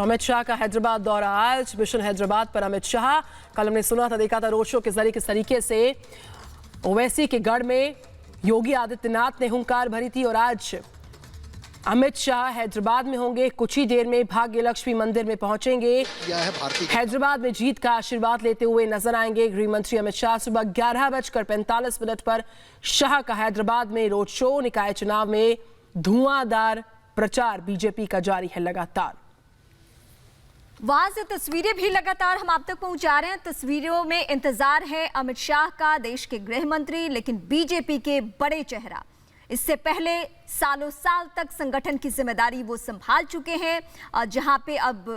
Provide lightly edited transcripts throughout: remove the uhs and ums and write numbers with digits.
तो अमित शाह का हैदराबाद दौरा आज, मिशन हैदराबाद पर अमित शाह। कल हमने सुना था, देखा था रोड शो के जरिए किस तरीके से ओवैसी के गढ़ में योगी आदित्यनाथ ने हुंकार भरी थी, और आज अमित शाह हैदराबाद में होंगे। कुछ ही देर में भाग्य लक्ष्मी मंदिर में पहुंचेंगे। हैदराबाद में जीत का आशीर्वाद लेते हुए नजर आएंगे गृह मंत्री अमित शाह। सुबह 11:45 पर शाह का हैदराबाद में रोड शो। निकाय चुनाव में धुआंधार प्रचार बीजेपी का जारी है लगातार। वहां से तस्वीरें भी लगातार हम आप तक पहुंचा रहे हैं। तस्वीरों में इंतजार है अमित शाह का, देश के गृह मंत्री, लेकिन बीजेपी के बड़े चेहरा। इससे पहले सालों साल तक संगठन की जिम्मेदारी वो संभाल चुके हैं, जहां पे अब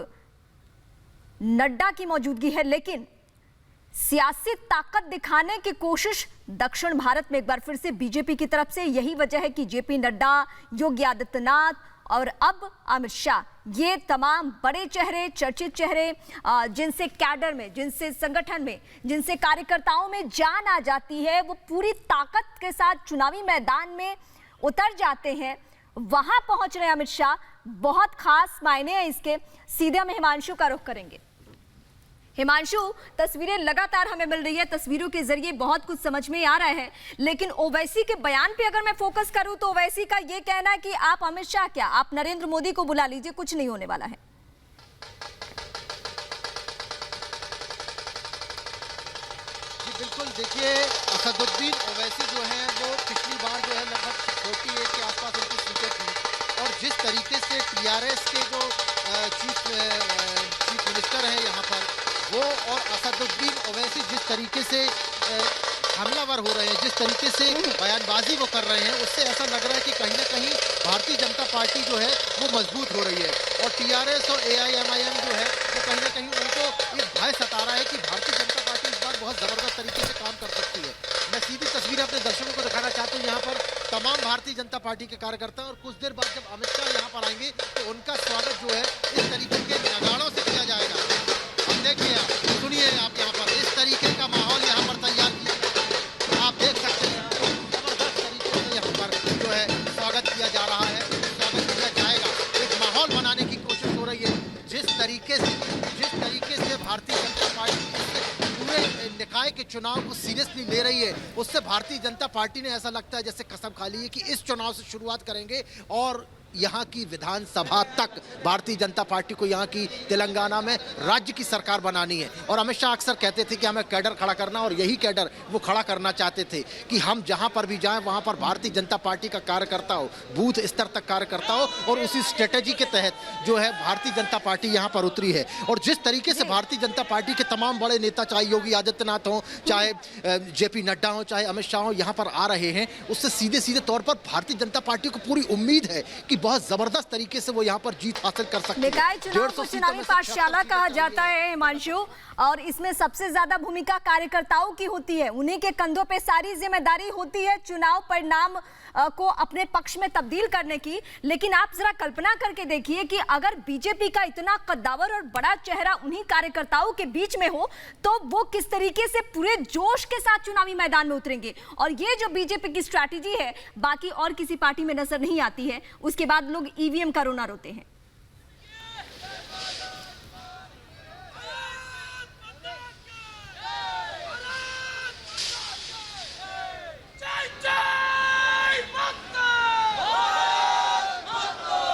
नड्डा की मौजूदगी है। लेकिन सियासी ताकत दिखाने की कोशिश दक्षिण भारत में एक बार फिर से बीजेपी की तरफ से। यही वजह है कि जेपी नड्डा, योगी आदित्यनाथ और अब अमित शाह, ये तमाम बड़े चेहरे, चर्चित चेहरे, जिनसे कैडर में, जिनसे संगठन में, जिनसे कार्यकर्ताओं में जान आ जाती है, वो पूरी ताकत के साथ चुनावी मैदान में उतर जाते हैं। वहां पहुंच रहे अमित शाह, बहुत खास मायने हैं इसके। सीधे हम हिमांशु का रुख करेंगे। हिमांशु, तस्वीरें लगातार हमें मिल रही है, तस्वीरों के जरिए बहुत कुछ समझ में आ रहा है, लेकिन ओवैसी के बयान पे अगर मैं फोकस करूं तो ओवैसी का ये कहना है कि आप अमित शाह क्या, आप नरेंद्र मोदी को बुला लीजिए, कुछ नहीं होने वाला है। जी बिल्कुल, देखिए असदुद्दीन ओवैसी जो है वो पिछली बार जो है लगभग 48 के आसपास उनकी सीटें थी, और जिस तरीके से टीआरएस के जो चीफ मिनिस्टर हैं यहाँ पर वो और असदुद्दीन ओवैसी जिस तरीके से हमलावर हो रहे हैं, जिस तरीके से बयानबाजी वो कर रहे हैं, उससे ऐसा लग रहा है कि कहीं ना कहीं भारतीय जनता पार्टी जो है वो मजबूत हो रही है, और टीआरएस और एआईएमआईएम जो है वो कहीं ना कहीं उनको ये भय सता रहा है कि भारतीय जनता पार्टी इस बार बहुत ज़बरदस्त तरीके से काम कर सकती है। मैं सीधी तस्वीर अपने दर्शकों को दिखाना चाहता हूँ। यहाँ पर तमाम भारतीय जनता पार्टी के कार्यकर्ता, और कुछ देर बाद जब अमित शाह यहाँ पर आएंगे तो उनका स्वागत जो है इस तरीके के नगाड़ों से किया जाएगा। देखिए, सुनिए आप, यहाँ पर इस तरीके का माहौल यहाँ पर तैयार किया, आप देख सकते हैं जबरदस्त तरीके से यहाँ पर जो है स्वागत किया जा रहा है, स्वागत किया जाएगा। एक माहौल बनाने की कोशिश हो रही है। जिस तरीके से भारतीय जनता पार्टी पूरे निकाय के चुनाव को सीरियसली ले रही है, उससे भारतीय जनता पार्टी ने ऐसा लगता है जैसे कसम खा ली है कि इस चुनाव से शुरुआत करेंगे और यहाँ की विधानसभा तक भारतीय जनता पार्टी को यहाँ की तेलंगाना में राज्य की सरकार बनानी है। और अमित शाह अक्सर कहते थे कि हमें कैडर खड़ा करना, और यही कैडर वो खड़ा करना चाहते थे कि हम जहाँ पर भी जाएं वहाँ पर भारतीय जनता पार्टी का कार्यकर्ता हो, बूथ स्तर तक कार्यकर्ता हो, और उसी स्ट्रेटेजी के तहत जो है भारतीय जनता पार्टी यहाँ पर उतरी है। और जिस तरीके से भारतीय जनता पार्टी के तमाम बड़े नेता, चाहे योगी आदित्यनाथ हों, चाहे जेपी नड्डा हों, चाहे अमित शाह हों, यहाँ पर आ रहे हैं, उससे सीधे सीधे तौर पर भारतीय जनता पार्टी को पूरी उम्मीद है कि बहुत जबरदस्त तरीके से वो यहाँ पर जीत हासिल कर सकते हैं। निकाय चुनाव को चुनावी पाठशाला कहा जाता है हिमांशु, और इसमें सबसे ज्यादा भूमिका कार्यकर्ताओं की होती है, उन्हीं के कंधों पे सारी जिम्मेदारी होती है चुनाव परिणाम को अपने पक्ष में तब्दील करने की। लेकिन आप जरा कल्पना करके देखिए कि अगर बीजेपी का इतना कद्दावर और बड़ा चेहरा उन्हीं कार्यकर्ताओं के बीच में हो, तो वो किस तरीके से पूरे जोश के साथ चुनावी मैदान में उतरेंगे। और ये जो बीजेपी की स्ट्रैटेजी है, बाकी और किसी पार्टी में नजर नहीं आती है। उसके बाद लोग ईवीएम का रोना रोते हैं।